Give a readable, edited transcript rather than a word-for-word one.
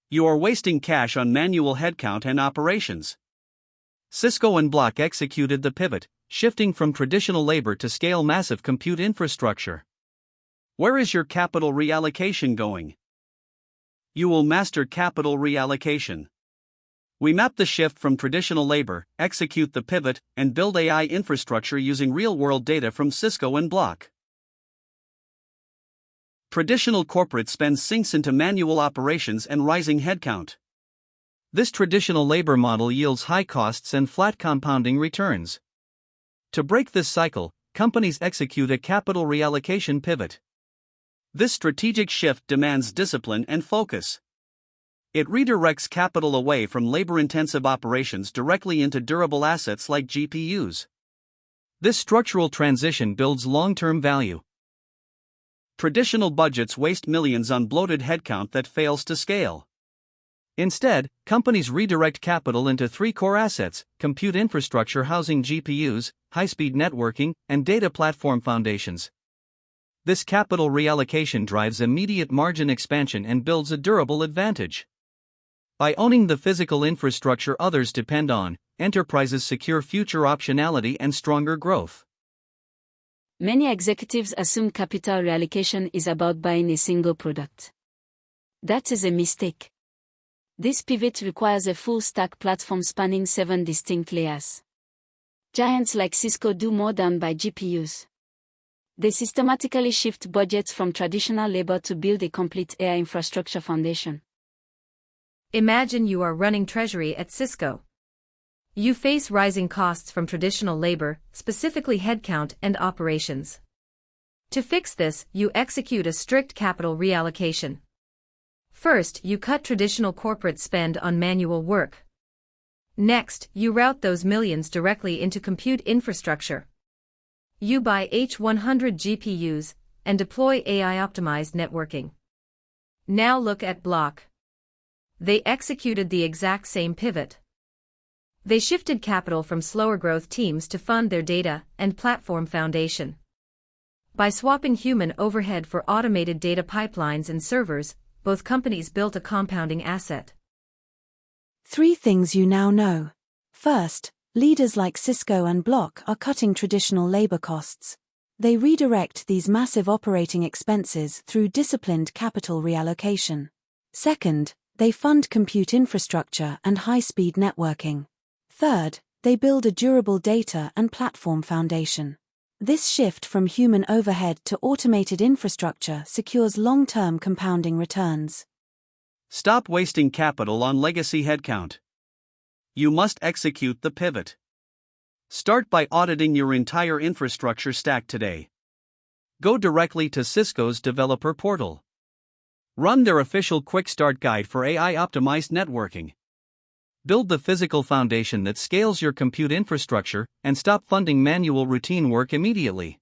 You are wasting cash on manual headcount and operations. Cisco and Block executed the pivot, shifting from traditional labor to scale massive compute infrastructure. Where is your capital reallocation going? You will master capital reallocation. We map the shift from traditional labor, execute the pivot, and build AI infrastructure using real-world data from Cisco and Block. Traditional corporate spend sinks into manual operations and rising headcount. This traditional labor model yields high costs and flat compounding returns. To break this cycle, companies execute a capital reallocation pivot. This strategic shift demands discipline and focus. It redirects capital away from labor-intensive operations directly into durable assets like GPUs. This structural transition builds long-term value. Traditional budgets waste millions on bloated headcount that fails to scale. Instead, companies redirect capital into three core assets: compute infrastructure housing GPUs, high-speed networking, and data platform foundations. This capital reallocation drives immediate margin expansion and builds a durable advantage. By owning the physical infrastructure others depend on, enterprises secure future optionality and stronger growth. Many executives assume capital reallocation is about buying a single product. That is a mistake. This pivot requires a full-stack platform spanning 7 distinct layers. Giants like Cisco do more than buy GPUs. They systematically shift budgets from traditional labor to build a complete AI infrastructure foundation. Imagine you are running treasury at Cisco. You face rising costs from traditional labor, specifically headcount and operations. To fix this, you execute a strict capital reallocation. First, you cut traditional corporate spend on manual work. Next, you route those millions directly into compute infrastructure. You buy H100 GPUs and deploy AI-optimized networking. Now look at Block. They executed the exact same pivot. They shifted capital from slower growth teams to fund their data and platform foundation. By swapping human overhead for automated data pipelines and servers, both companies built a compounding asset. 3 things you now know. First, leaders like Cisco and Block are cutting traditional labor costs. They redirect these massive operating expenses through disciplined capital reallocation. Second, they fund compute infrastructure and high-speed networking. Third, they build a durable data and platform foundation. This shift from human overhead to automated infrastructure secures long-term compounding returns. Stop wasting capital on legacy headcount. You must execute the pivot. Start by auditing your entire infrastructure stack today. Go directly to Cisco's developer portal. Run their official Quick Start Guide for AI-optimized networking. Build the physical foundation that scales your compute infrastructure, and stop funding manual routine work immediately.